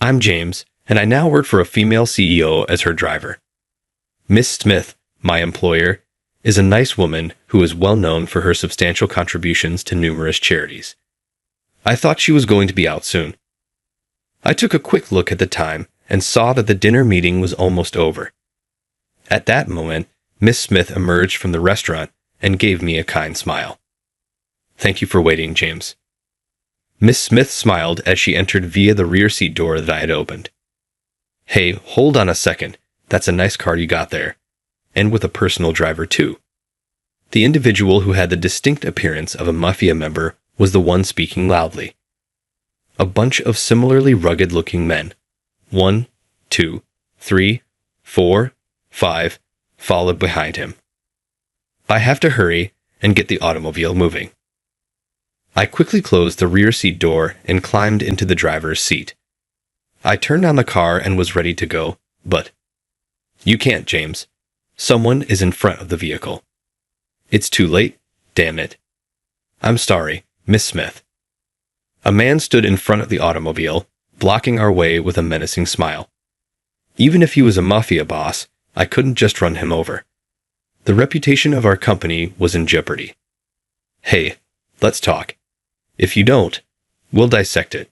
I'm James, and I now work for a female CEO as her driver. Miss Smith, my employer, is a nice woman who is well known for her substantial contributions to numerous charities. I thought she was going to be out soon. I took a quick look at the time and saw that the dinner meeting was almost over. At that moment, Miss Smith emerged from the restaurant and gave me a kind smile. Thank you for waiting, James. Miss Smith smiled as she entered via the rear seat door that I had opened. Hey, hold on a second. That's a nice car you got there. And with a personal driver, too. The individual who had the distinct appearance of a mafia member was the one speaking loudly. A bunch of similarly rugged-looking men, 1, 2, 3, 4, 5, followed behind him. I have to hurry and get the automobile moving. I quickly closed the rear seat door and climbed into the driver's seat. I turned on the car and was ready to go, but... You can't, James. Someone is in front of the vehicle. It's too late, damn it. I'm sorry, Miss Smith. A man stood in front of the automobile, blocking our way with a menacing smile. Even if he was a mafia boss, I couldn't just run him over. The reputation of our company was in jeopardy. Hey, let's talk. If you don't, we'll dissect it.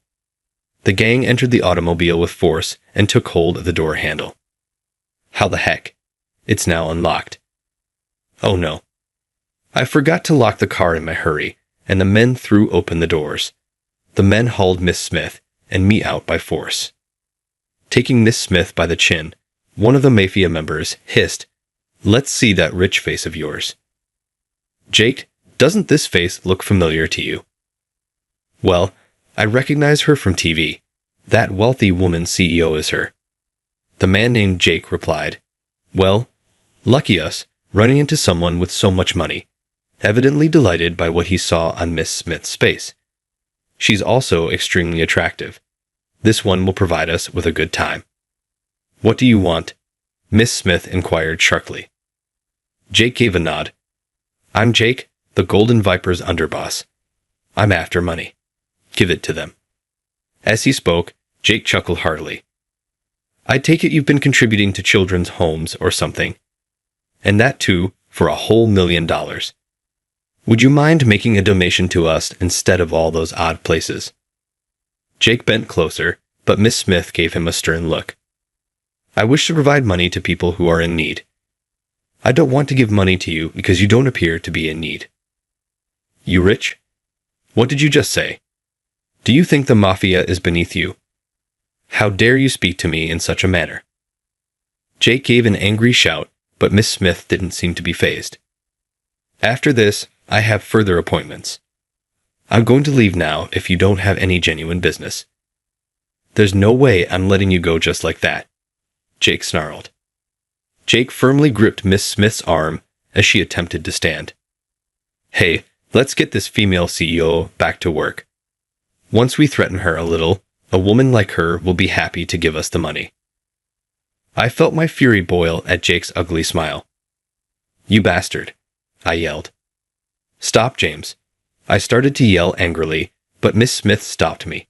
The gang entered the automobile with force and took hold of the door handle. How the heck? It's now unlocked. Oh no. I forgot to lock the car in my hurry, and the men threw open the doors. The men hauled Miss Smith and me out by force. Taking Miss Smith by the chin, one of the mafia members hissed, "Let's see that rich face of yours." Jake, doesn't this face look familiar to you? Well, I recognize her from TV. That wealthy woman CEO is her. The man named Jake replied, Well, lucky us, running into someone with so much money, evidently delighted by what he saw on Miss Smith's face. She's also extremely attractive. This one will provide us with a good time. What do you want? Miss Smith inquired sharply. Jake gave a nod. I'm Jake, the Golden Viper's underboss. I'm after money. Give it to them. As he spoke, Jake chuckled heartily. I take it you've been contributing to children's homes or something. And that too, for a whole $1 million. Would you mind making a donation to us instead of all those odd places? Jake bent closer, but Miss Smith gave him a stern look. I wish to provide money to people who are in need. I don't want to give money to you because you don't appear to be in need. You rich? What did you just say? Do you think the mafia is beneath you? How dare you speak to me in such a manner? Jake gave an angry shout, but Miss Smith didn't seem to be fazed. After this, I have further appointments. I'm going to leave now if you don't have any genuine business. There's no way I'm letting you go just like that, Jake snarled. Jake firmly gripped Miss Smith's arm as she attempted to stand. Hey, let's get this female CEO back to work. Once we threaten her a little, a woman like her will be happy to give us the money. I felt my fury boil at Jake's ugly smile. You bastard, I yelled. Stop, James. I started to yell angrily, but Miss Smith stopped me.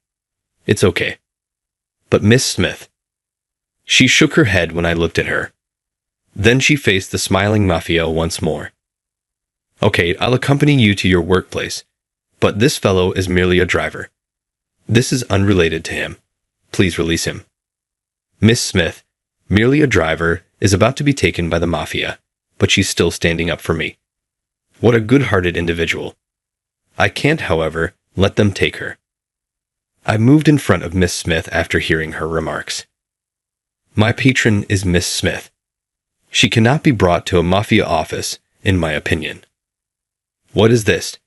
It's okay. But Miss Smith. She shook her head when I looked at her. Then she faced the smiling mafia once more. Okay, I'll accompany you to your workplace, but this fellow is merely a driver. This is unrelated to him. Please release him. Miss Smith, merely a driver, is about to be taken by the mafia, but she's still standing up for me. What a good-hearted individual. I can't, however, let them take her. I moved in front of Miss Smith after hearing her remarks. My patron is Miss Smith. She cannot be brought to a mafia office, in my opinion. What is this?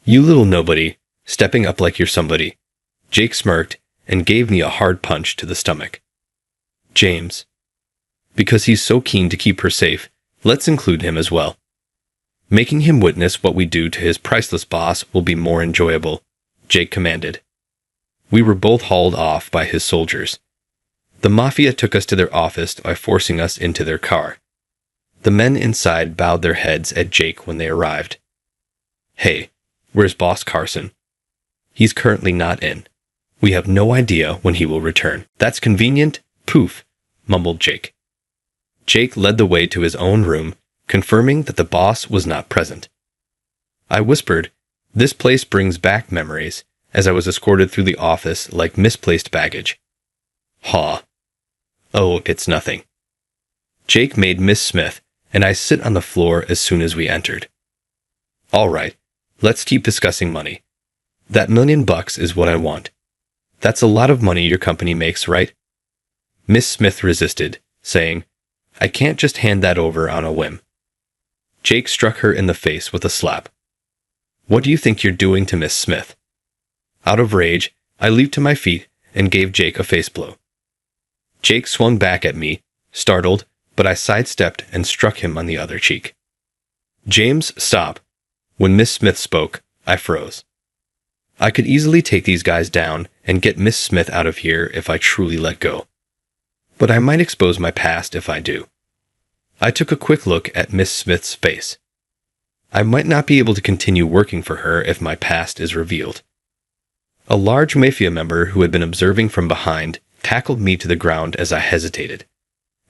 You little nobody, stepping up like you're somebody. Jake smirked and gave me a hard punch to the stomach. James. Because he's so keen to keep her safe, let's include him as well. Making him witness what we do to his priceless boss will be more enjoyable, Jake commanded. We were both hauled off by his soldiers. The mafia took us to their office by forcing us into their car. The men inside bowed their heads at Jake when they arrived. Hey, where's Boss Carson? He's currently not in. We have no idea when he will return. That's convenient. Poof, mumbled Jake. Jake led the way to his own room, confirming that the boss was not present. I whispered, "This place brings back memories," as I was escorted through the office like misplaced baggage. "Haw. Oh, it's nothing." Jake made Miss Smith, and I sit on the floor as soon as we entered. "All right, let's keep discussing money. That $1,000,000 is what I want. That's a lot of money your company makes, right?" Miss Smith resisted, saying, "I can't just hand that over on a whim." Jake struck her in the face with a slap. "What do you think you're doing to Miss Smith?" Out of rage, I leaped to my feet and gave Jake a face blow. Jake swung back at me, startled, but I sidestepped and struck him on the other cheek. "James, stop." When Miss Smith spoke, I froze. I could easily take these guys down and get Miss Smith out of here if I truly let go. But I might expose my past if I do. I took a quick look at Miss Smith's face. I might not be able to continue working for her if my past is revealed. A large mafia member who had been observing from behind tackled me to the ground as I hesitated,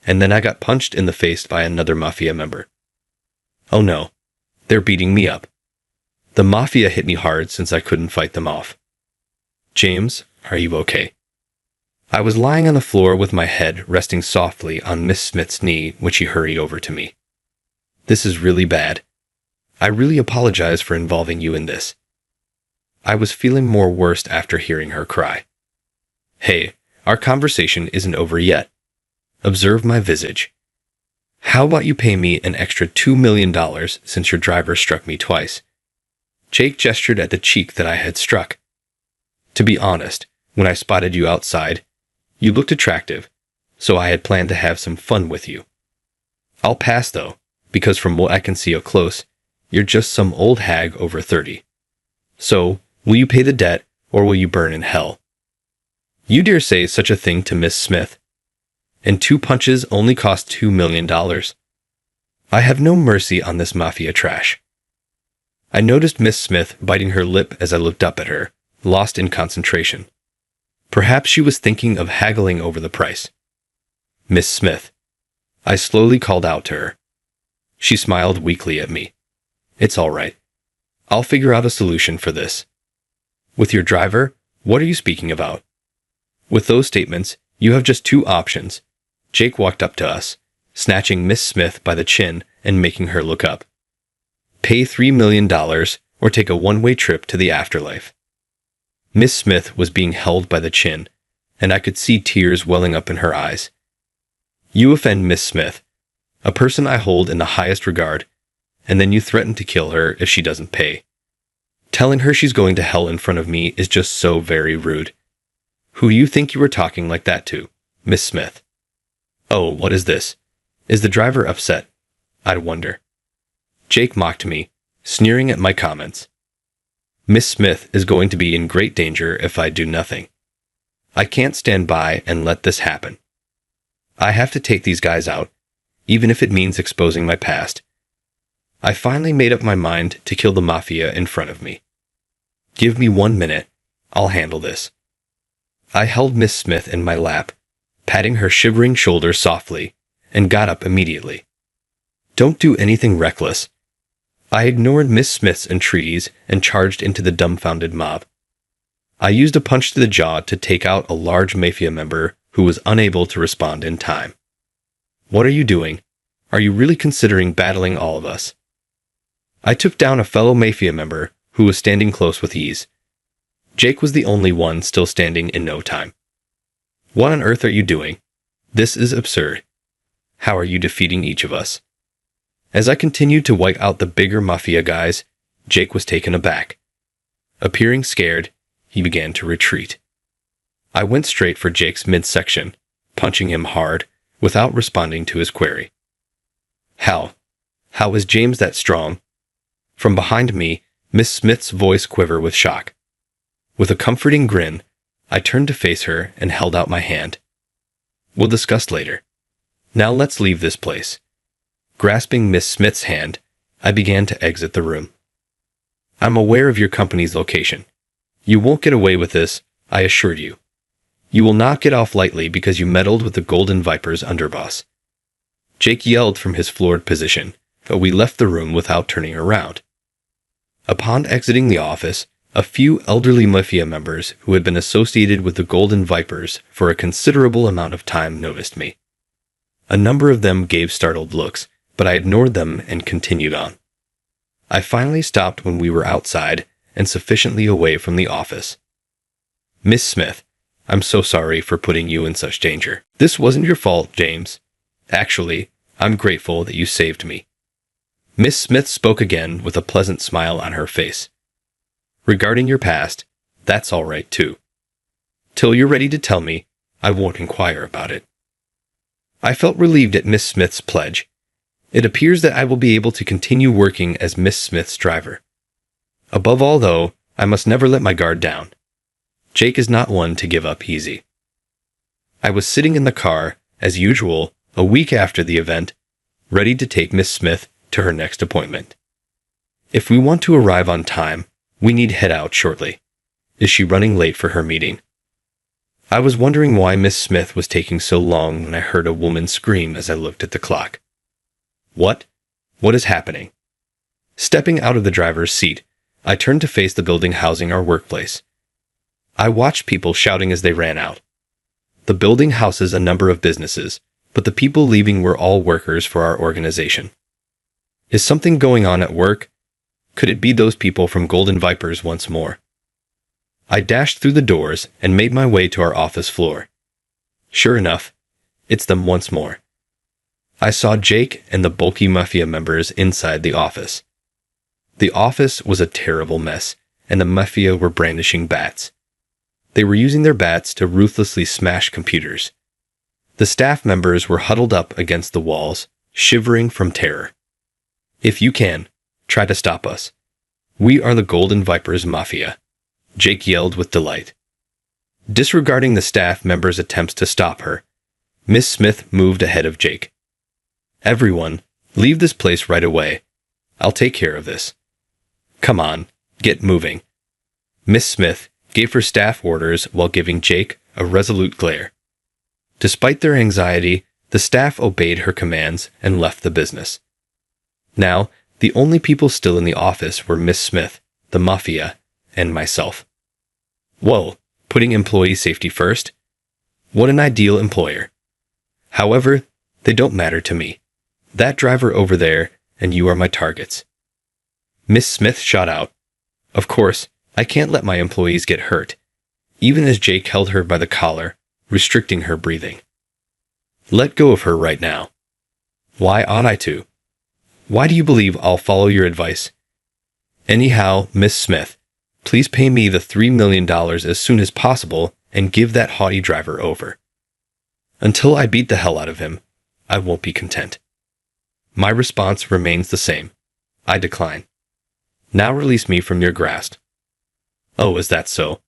and then I got punched in the face by another mafia member. Oh no, they're beating me up. The mafia hit me hard since I couldn't fight them off. "James, are you okay?" I was lying on the floor with my head resting softly on Miss Smith's knee when she hurried over to me. "This is really bad. I really apologize for involving you in this." I was feeling more worse after hearing her cry. "Hey, our conversation isn't over yet. Observe my visage. How about you pay me an extra $2 million since your driver struck me twice?" Jake gestured at the cheek that I had struck. "To be honest, when I spotted you outside, you looked attractive, so I had planned to have some fun with you. I'll pass though, because from what I can see up close, you're just some old hag over 30. So, will you pay the debt, or will you burn in hell?" You dare say such a thing to Miss Smith? And 2 punches only cost $2 million. I have no mercy on this mafia trash. I noticed Miss Smith biting her lip as I looked up at her, lost in concentration. Perhaps she was thinking of haggling over the price. "Miss Smith." I slowly called out to her. She smiled weakly at me. "It's all right. I'll figure out a solution for this." "With your driver? What are you speaking about?" With those statements, you have just 2 options. Jake walked up to us, snatching Miss Smith by the chin and making her look up. Pay $3 million or take a one-way trip to the afterlife. Miss Smith was being held by the chin, and I could see tears welling up in her eyes. You offend Miss Smith, a person I hold in the highest regard, and then you threaten to kill her if she doesn't pay. Telling her she's going to hell in front of me is just so very rude. Who do you think you were talking like that to, Miss Smith? Oh, what is this? Is the driver upset? I'd wonder. Jake mocked me, sneering at my comments. Miss Smith is going to be in great danger if I do nothing. I can't stand by and let this happen. I have to take these guys out, even if it means exposing my past. I finally made up my mind to kill the mafia in front of me. Give me 1 minute. I'll handle this. I held Miss Smith in my lap, patting her shivering shoulder softly, and got up immediately. Don't do anything reckless. I ignored Miss Smith's entreaties and charged into the dumbfounded mob. I used a punch to the jaw to take out a large mafia member who was unable to respond in time. What are you doing? Are you really considering battling all of us? I took down a fellow mafia member who was standing close with ease. Jake was the only one still standing in no time. What on earth are you doing? This is absurd. How are you defeating each of us? As I continued to wipe out the bigger mafia guys, Jake was taken aback. Appearing scared, he began to retreat. I went straight for Jake's midsection, punching him hard, without responding to his query. How is James that strong? From behind me, Miss Smith's voice quivered with shock. With a comforting grin, I turned to face her and held out my hand. We'll discuss later. Now let's leave this place. Grasping Miss Smith's hand, I began to exit the room. I'm aware of your company's location. You won't get away with this, I assured you. You will not get off lightly because you meddled with the Golden Viper's underboss." Jake yelled from his floored position, but we left the room without turning around. Upon exiting the office, a few elderly mafia members who had been associated with the Golden Vipers for a considerable amount of time noticed me. A number of them gave startled looks, but I ignored them and continued on. I finally stopped when we were outside and sufficiently away from the office. "Miss Smith, I'm so sorry for putting you in such danger. This wasn't your fault, James. Actually, I'm grateful that you saved me." Miss Smith spoke again with a pleasant smile on her face. "Regarding your past, that's all right too. Till you're ready to tell me, I won't inquire about it." I felt relieved at Miss Smith's pledge. It appears that I will be able to continue working as Miss Smith's driver. Above all, though, I must never let my guard down. Jake is not one to give up easy. I was sitting in the car, as usual, a week after the event, ready to take Miss Smith to her next appointment. If we want to arrive on time, we need head out shortly. Is she running late for her meeting? I was wondering why Miss Smith was taking so long when I heard a woman scream as I looked at the clock. What? What is happening? Stepping out of the driver's seat, I turned to face the building housing our workplace. I watched people shouting as they ran out. The building houses a number of businesses, but the people leaving were all workers for our organization. Is something going on at work? Could it be those people from Golden Vipers once more? I dashed through the doors and made my way to our office floor. Sure enough, it's them once more. I saw Jake and the bulky mafia members inside the office. The office was a terrible mess, and the mafia were brandishing bats. They were using their bats to ruthlessly smash computers. The staff members were huddled up against the walls, shivering from terror. "If you can, try to stop us. We are the Golden Vipers Mafia," Jake yelled with delight. Disregarding the staff members' attempts to stop her, Miss Smith moved ahead of Jake. "Everyone, leave this place right away. I'll take care of this. Come on, get moving." Miss Smith gave her staff orders while giving Jake a resolute glare. Despite their anxiety, the staff obeyed her commands and left the business. Now, the only people still in the office were Miss Smith, the mafia, and myself. Whoa, putting employee safety first? What an ideal employer. However, they don't matter to me. That driver over there, and you are my targets. Miss Smith shot out. Of course, I can't let my employees get hurt, even as Jake held her by the collar, restricting her breathing. Let go of her right now. Why ought I to? Why do you believe I'll follow your advice? Anyhow, Miss Smith, please pay me the $3 million as soon as possible and give that haughty driver over. Until I beat the hell out of him, I won't be content. My response remains the same. I decline. Now release me from your grasp. Oh, is that so?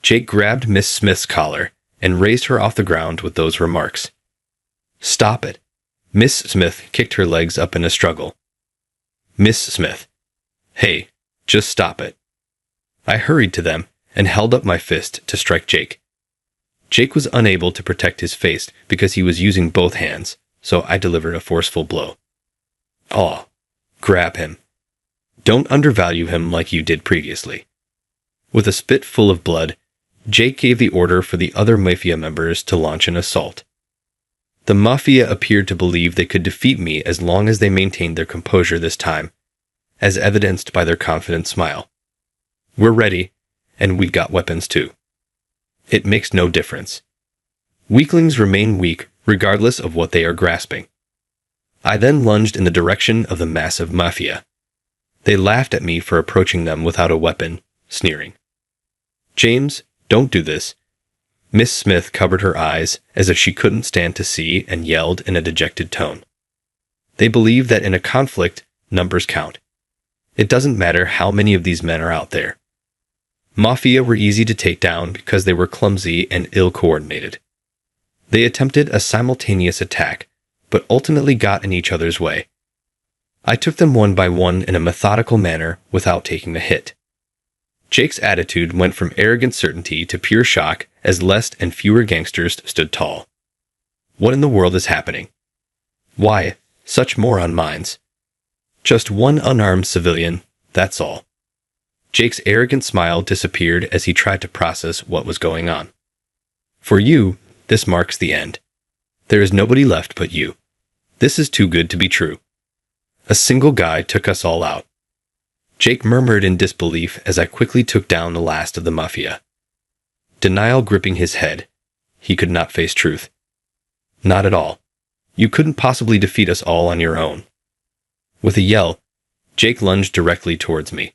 Jake grabbed Miss Smith's collar and raised her off the ground with those remarks. Stop it. Miss Smith kicked her legs up in a struggle. Miss Smith. Hey, just stop it. I hurried to them and held up my fist to strike Jake. Jake was unable to protect his face because he was using both hands, so I delivered a forceful blow. Aw, grab him. Don't undervalue him like you did previously. With a spit full of blood, Jake gave the order for the other mafia members to launch an assault. The mafia appeared to believe they could defeat me as long as they maintained their composure this time, as evidenced by their confident smile. We're ready, and we've got weapons too. It makes no difference. Weaklings remain weak regardless of what they are grasping. I then lunged in the direction of the massive mafia. They laughed at me for approaching them without a weapon, sneering. James, don't do this. Miss Smith covered her eyes as if she couldn't stand to see and yelled in a dejected tone. They believe that in a conflict, numbers count. It doesn't matter how many of these men are out there. Mafia were easy to take down because they were clumsy and ill-coordinated. They attempted a simultaneous attack, but ultimately got in each other's way. I took them one by one in a methodical manner without taking a hit. Jake's attitude went from arrogant certainty to pure shock as less and fewer gangsters stood tall. What in the world is happening? Why, such moron minds? Just one unarmed civilian, that's all. Jake's arrogant smile disappeared as he tried to process what was going on. For you, this marks the end. There is nobody left but you. This is too good to be true. A single guy took us all out. Jake murmured in disbelief as I quickly took down the last of the mafia. Denial gripping his head. He could not face truth. Not at all. You couldn't possibly defeat us all on your own. With a yell, Jake lunged directly towards me.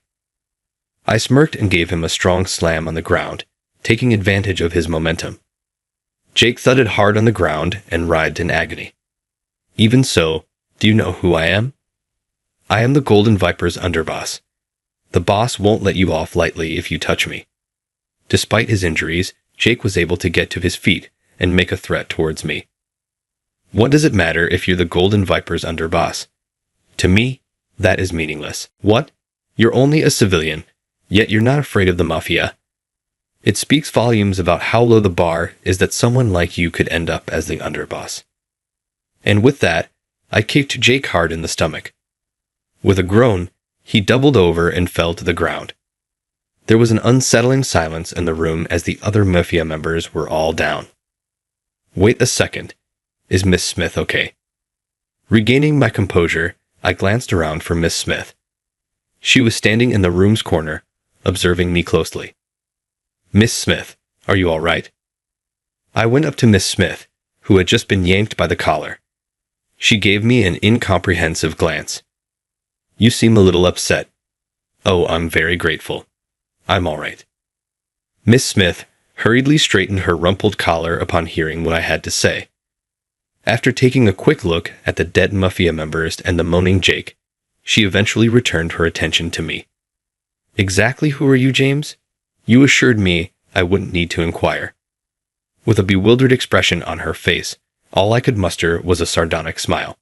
I smirked and gave him a strong slam on the ground, taking advantage of his momentum. Jake thudded hard on the ground and writhed in agony. Even so, do you know who I am? I am the Golden Viper's underboss. The boss won't let you off lightly if you touch me. Despite his injuries, Jake was able to get to his feet and make a threat towards me. What does it matter if you're the Golden Viper's underboss? To me, that is meaningless. What? You're only a civilian, yet you're not afraid of the mafia. It speaks volumes about how low the bar is that someone like you could end up as the underboss. And with that, I kicked Jake hard in the stomach. With a groan, he doubled over and fell to the ground. There was an unsettling silence in the room as the other mafia members were all down. Wait a second. Is Miss Smith okay? Regaining my composure, I glanced around for Miss Smith. She was standing in the room's corner, observing me closely. Miss Smith, are you all right? I went up to Miss Smith, who had just been yanked by the collar. She gave me an incomprehensive glance. You seem a little upset. Oh, I'm very grateful. I'm all right. Miss Smith hurriedly straightened her rumpled collar upon hearing what I had to say. After taking a quick look at the dead mafia members and the moaning Jake, she eventually returned her attention to me. Exactly who are you, James? You assured me I wouldn't need to inquire. With a bewildered expression on her face, all I could muster was a sardonic smile.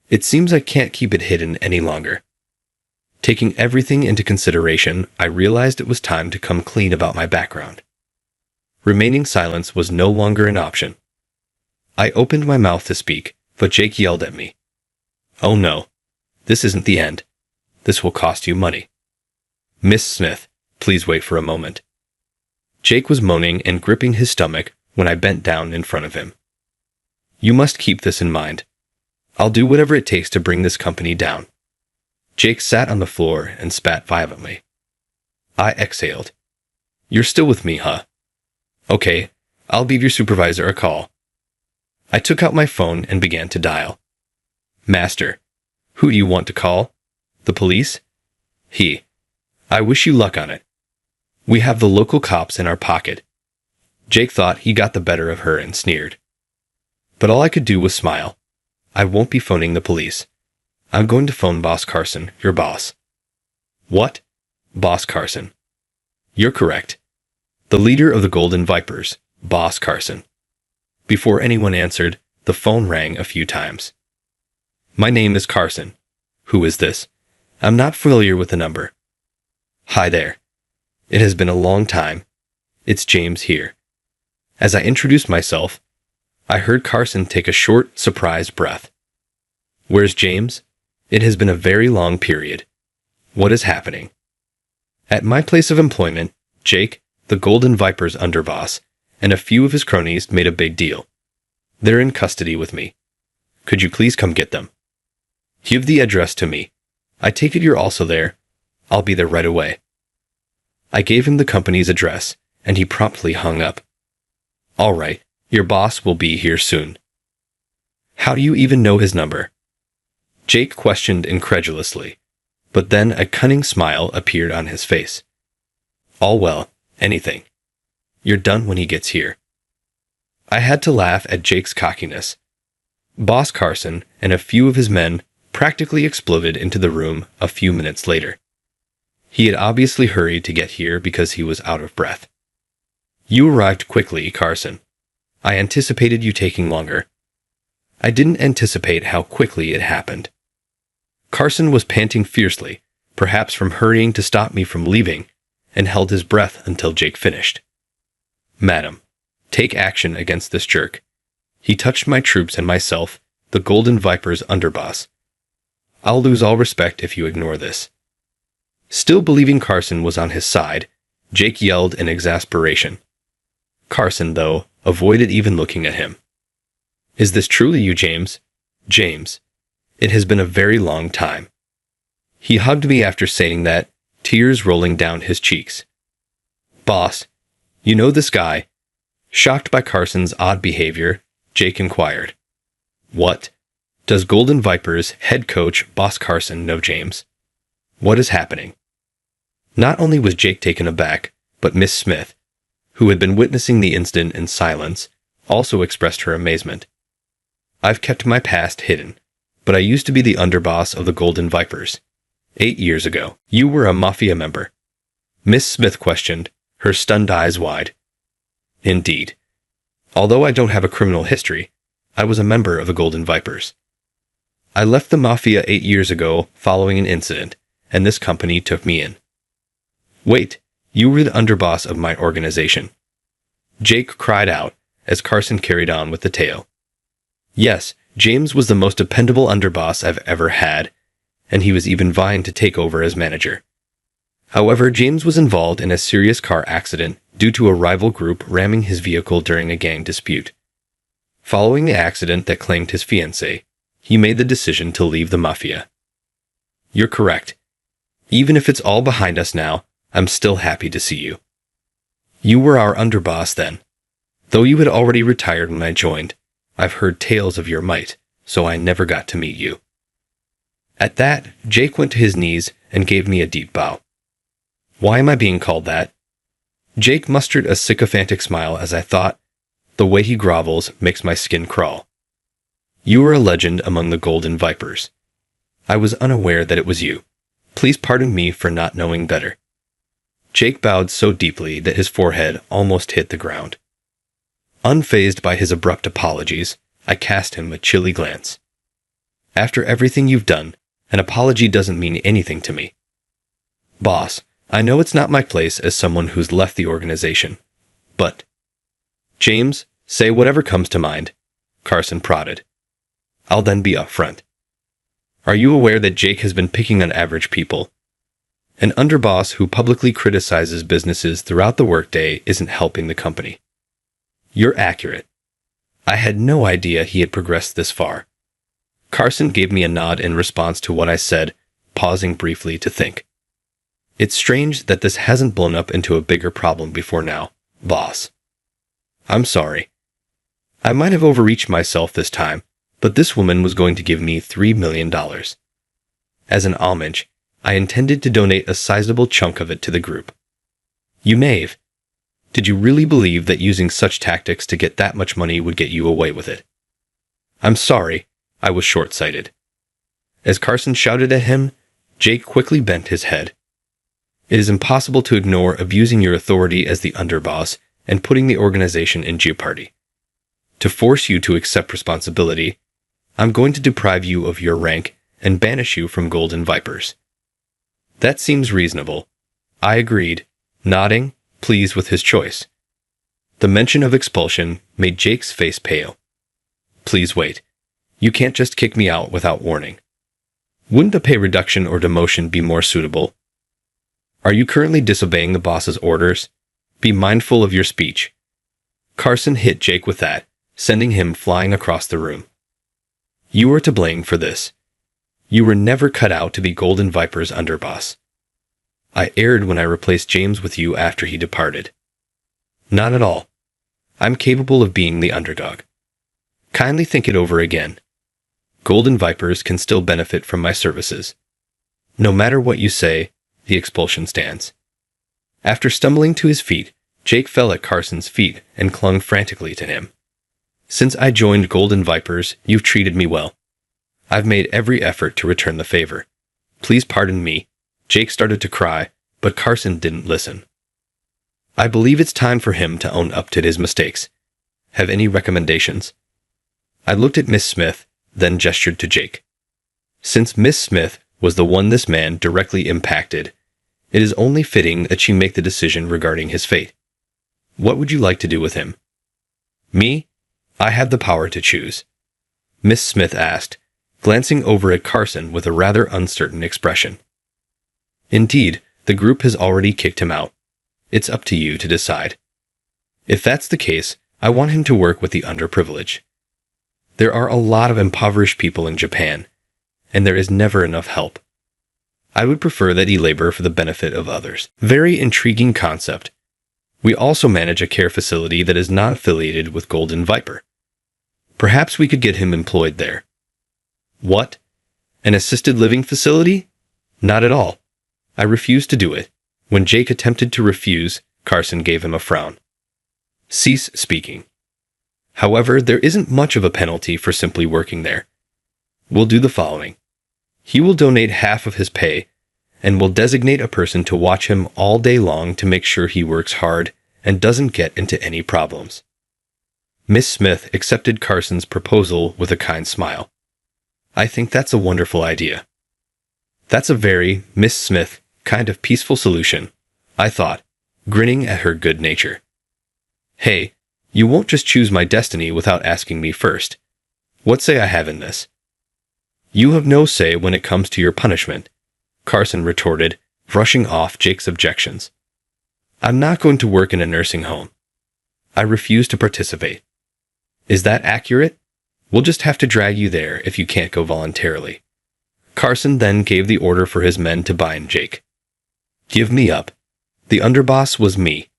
It seems I can't keep it hidden any longer. Taking everything into consideration, I realized it was time to come clean about my background. Remaining silence was no longer an option. I opened my mouth to speak, but Jake yelled at me. Oh no, this isn't the end. This will cost you money. Miss Smith, please wait for a moment. Jake was moaning and gripping his stomach when I bent down in front of him. You must keep this in mind. I'll do whatever it takes to bring this company down. Jake sat on the floor and spat violently. I exhaled. You're still with me, huh? Okay, I'll give your supervisor a call. I took out my phone and began to dial. Master, who do you want to call? The police? I wish you luck on it. We have the local cops in our pocket. Jake thought he got the better of her and sneered. But all I could do was smile. I won't be phoning the police. I'm going to phone Boss Carson, your boss. What? Boss Carson. You're correct. The leader of the Golden Vipers, Boss Carson. Before anyone answered, the phone rang a few times. My name is Carson. Who is this? I'm not familiar with the number. Hi there. It has been a long time. It's James here. As I introduced myself, I heard Carson take a short, surprised breath. Where's James? It has been a very long period. What is happening? At my place of employment, Jake, the Golden Viper's underboss, and a few of his cronies made a big deal. They're in custody with me. Could you please come get them? Give the address to me. I take it you're also there. I'll be there right away. I gave him the company's address, and he promptly hung up. All right, your boss will be here soon. How do you even know his number? Jake questioned incredulously, but then a cunning smile appeared on his face. All well, anything. You're done when he gets here. I had to laugh at Jake's cockiness. Boss Carson and a few of his men practically exploded into the room a few minutes later. He had obviously hurried to get here because he was out of breath. You arrived quickly, Carson. I anticipated you taking longer. I didn't anticipate how quickly it happened. Carson was panting fiercely, perhaps from hurrying to stop me from leaving, and held his breath until Jake finished. "Madam, take action against this jerk. He touched my troops and myself, the Golden Viper's underboss. I'll lose all respect if you ignore this." Still believing Carson was on his side, Jake yelled in exasperation. Carson, though, avoided even looking at him. "Is this truly you, James?" "James, it has been a very long time." He hugged me after saying that, tears rolling down his cheeks. "Boss, you know this guy?" Shocked by Carson's odd behavior, Jake inquired. "What? Does Golden Viper's head coach, Boss Carson, know James? What is happening?" Not only was Jake taken aback, but Miss Smith, who had been witnessing the incident in silence, also expressed her amazement. "I've kept my past hidden, but I used to be the underboss of the Golden Vipers. 8 years ago, you were a mafia member?" Miss Smith questioned, her stunned eyes wide. "Indeed. Although I don't have a criminal history, I was a member of the Golden Vipers. I left the mafia 8 years ago following an incident, and this company took me in." "Wait, you were the underboss of my organization?" Jake cried out as Carson carried on with the tale. "Yes, James was the most dependable underboss I've ever had, and he was even vying to take over as manager. However, James was involved in a serious car accident due to a rival group ramming his vehicle during a gang dispute. Following the accident that claimed his fiancée, he made the decision to leave the mafia." "You're correct. Even if it's all behind us now, I'm still happy to see you. You were our underboss then. Though you had already retired when I joined, I've heard tales of your might, so I never got to meet you." At that, Jake went to his knees and gave me a deep bow. "Why am I being called that?" Jake mustered a sycophantic smile as I thought, "The way he grovels makes my skin crawl. You are a legend among the Golden Vipers. I was unaware that it was you. Please pardon me for not knowing better." Jake bowed so deeply that his forehead almost hit the ground. Unfazed by his abrupt apologies, I cast him a chilly glance. "After everything you've done, an apology doesn't mean anything to me. Boss, I know it's not my place as someone who's left the organization, but—" "James, say whatever comes to mind," Carson prodded. "I'll then be upfront. Are you aware that Jake has been picking on average people? An underboss who publicly criticizes businesses throughout the workday isn't helping the company." "You're accurate. I had no idea he had progressed this far." Carson gave me a nod in response to what I said, pausing briefly to think. "It's strange that this hasn't blown up into a bigger problem before now, boss. I'm sorry. I might have overreached myself this time, but this woman was going to give me $3 million. As an homage, I intended to donate a sizable chunk of it to the group." "You knave. Did you really believe that using such tactics to get that much money would get you away with it?" "I'm sorry, I was short-sighted." As Carson shouted at him, Jake quickly bent his head. "It is impossible to ignore abusing your authority as the underboss and putting the organization in jeopardy. To force you to accept responsibility, I'm going to deprive you of your rank and banish you from Golden Vipers." "That seems reasonable," I agreed, nodding, pleased with his choice. The mention of expulsion made Jake's face pale. "Please wait. You can't just kick me out without warning. Wouldn't a pay reduction or demotion be more suitable? Are you currently disobeying the boss's orders? Be mindful of your speech." Carson hit Jake with that, sending him flying across the room. "You are to blame for this. You were never cut out to be Golden Viper's underboss. I erred when I replaced James with you after he departed. Not at all. I'm capable of being the underdog. Kindly think it over again. Golden Vipers can still benefit from my services. No matter what you say, the expulsion stands." After stumbling to his feet, Jake fell at Carson's feet and clung frantically to him. "Since I joined Golden Vipers, you've treated me well. I've made every effort to return the favor. Please pardon me." Jake started to cry, but Carson didn't listen. "I believe it's time for him to own up to his mistakes. Have any recommendations?" I looked at Miss Smith, then gestured to Jake. Since Miss Smith was the one this man directly impacted, It is only fitting that she make the decision regarding his fate. What would you like to do with him? Me? I have the power to choose. Miss Smith asked, glancing over at Carson with a rather uncertain expression. Indeed, the group has already kicked him out. It's up to you to decide. If that's the case, I want him to work with the underprivileged. There are a lot of impoverished people in Japan, and there is never enough help. I would prefer that he labor for the benefit of others. Very intriguing concept. We also manage a care facility that is not affiliated with Golden Viper. Perhaps we could get him employed there. What? An assisted living facility? Not at all. I refuse to do it. When Jake attempted to refuse, Carson gave him a frown. Cease speaking. However, there isn't much of a penalty for simply working there. We'll do the following. He will donate half of his pay, and will designate a person to watch him all day long to make sure he works hard and doesn't get into any problems. Miss Smith accepted Carson's proposal with a kind smile. I think that's a wonderful idea. That's a very, Miss Smith, kind of peaceful solution, I thought, grinning at her good nature. Hey, you won't just choose my destiny without asking me first. What say I have in this? You have no say when it comes to your punishment, Carson retorted, brushing off Jake's objections. I'm not going to work in a nursing home. I refuse to participate. Is that accurate? We'll just have to drag you there if you can't go voluntarily. Carson then gave the order for his men to bind Jake. Give me up. The underboss was me.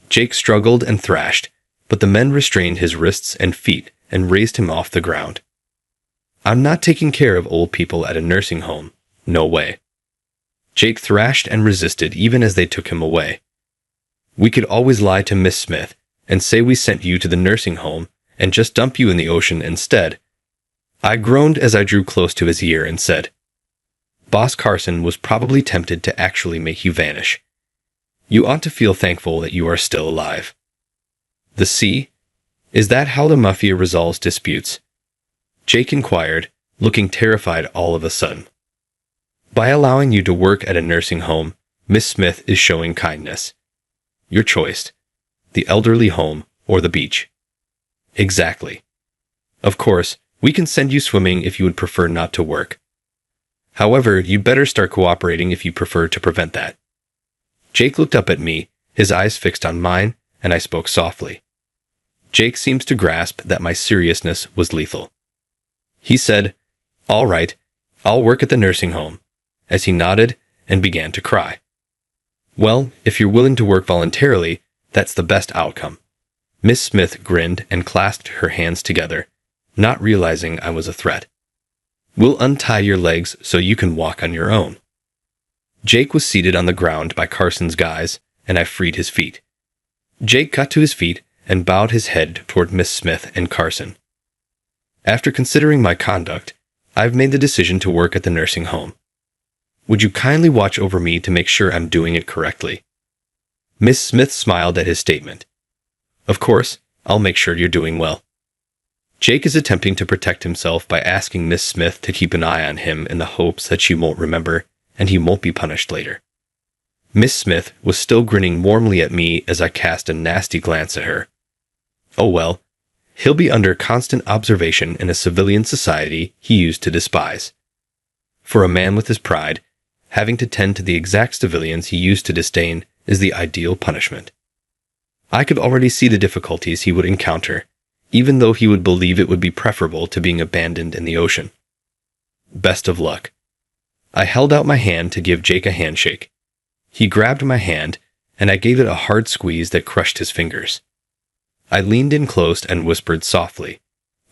Jake struggled and thrashed, but the men restrained his wrists and feet and raised him off the ground. I'm not taking care of old people at a nursing home. No way. Jake thrashed and resisted even as they took him away. We could always lie to Miss Smith and say we sent you to the nursing home and just dump you in the ocean instead. I groaned as I drew close to his ear and said, Boss Carson was probably tempted to actually make you vanish. You ought to feel thankful that you are still alive. The sea? Is that how the mafia resolves disputes? Jake inquired, looking terrified all of a sudden. By allowing you to work at a nursing home, Miss Smith is showing kindness. Your choice. The elderly home or the beach. Exactly. Of course, we can send you swimming if you would prefer not to work. However, you'd better start cooperating if you prefer to prevent that. Jake looked up at me, his eyes fixed on mine, and I spoke softly. Jake seems to grasp that my seriousness was lethal. He said, All right, I'll work at the nursing home, as he nodded and began to cry. Well, if you're willing to work voluntarily, that's the best outcome. Miss Smith grinned and clasped her hands together, not realizing I was a threat. We'll untie your legs so you can walk on your own. Jake was seated on the ground by Carson's guys, and I freed his feet. Jake got to his feet and bowed his head toward Miss Smith and Carson. After considering my conduct, I've made the decision to work at the nursing home. Would you kindly watch over me to make sure I'm doing it correctly? Miss Smith smiled at his statement. Of course, I'll make sure you're doing well. Jake is attempting to protect himself by asking Miss Smith to keep an eye on him in the hopes that she won't remember and he won't be punished later. Miss Smith was still grinning warmly at me as I cast a nasty glance at her. Oh well, he'll be under constant observation in a civilian society he used to despise. For a man with his pride, having to tend to the exact civilians he used to disdain is the ideal punishment. I could already see the difficulties he would encounter, even though he would believe it would be preferable to being abandoned in the ocean. Best of luck. I held out my hand to give Jake a handshake. He grabbed my hand, and I gave it a hard squeeze that crushed his fingers. I leaned in close and whispered softly,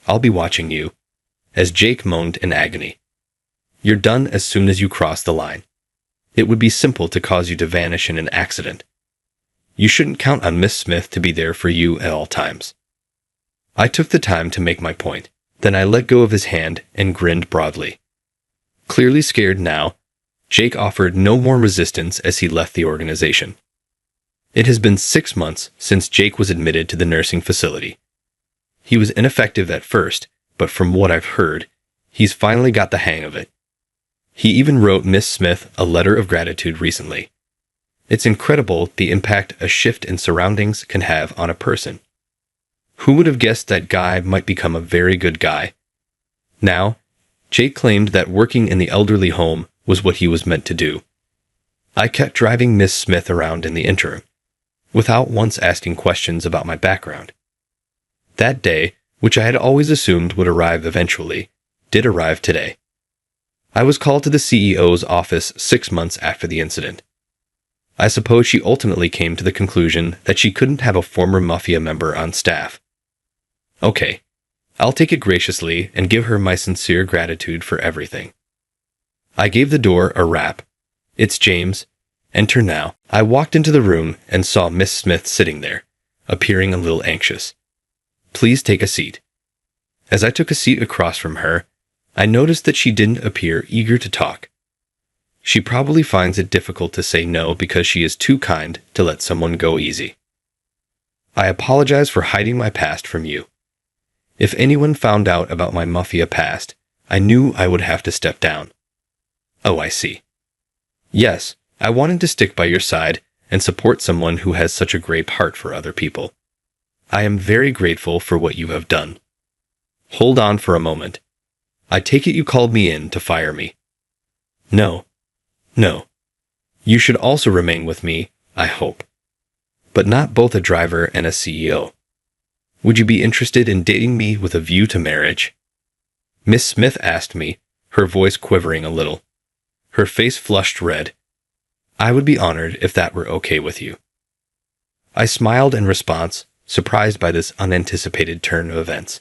I'll be watching you, as Jake moaned in agony. You're done as soon as you cross the line. It would be simple to cause you to vanish in an accident. You shouldn't count on Miss Smith to be there for you at all times. I took the time to make my point. Then I let go of his hand and grinned broadly. Clearly scared now, Jake offered no more resistance as he left the organization. It has been 6 months since Jake was admitted to the nursing facility. He was ineffective at first, but from what I've heard, he's finally got the hang of it. He even wrote Miss Smith a letter of gratitude recently. It's incredible the impact a shift in surroundings can have on a person. Who would have guessed that Guy might become a very good guy? Now, Jake claimed that working in the elderly home was what he was meant to do. I kept driving Miss Smith around in the interim, without once asking questions about my background. That day, which I had always assumed would arrive eventually, did arrive today. I was called to the CEO's office 6 months after the incident. I suppose she ultimately came to the conclusion that she couldn't have a former mafia member on staff. Okay, I'll take it graciously and give her my sincere gratitude for everything. I gave the door a rap. It's James. Enter now. I walked into the room and saw Miss Smith sitting there, appearing a little anxious. Please take a seat. As I took a seat across from her, I noticed that she didn't appear eager to talk. She probably finds it difficult to say no because she is too kind to let someone go easy. I apologize for hiding my past from you. If anyone found out about my mafia past, I knew I would have to step down. Oh, I see. Yes, I wanted to stick by your side and support someone who has such a great heart for other people. I am very grateful for what you have done. Hold on for a moment. I take it you called me in to fire me. No. You should also remain with me, I hope. But not both a driver and a CEO. Would you be interested in dating me with a view to marriage? Miss Smith asked me, her voice quivering a little. Her face flushed red. I would be honored if that were okay with you. I smiled in response, surprised by this unanticipated turn of events.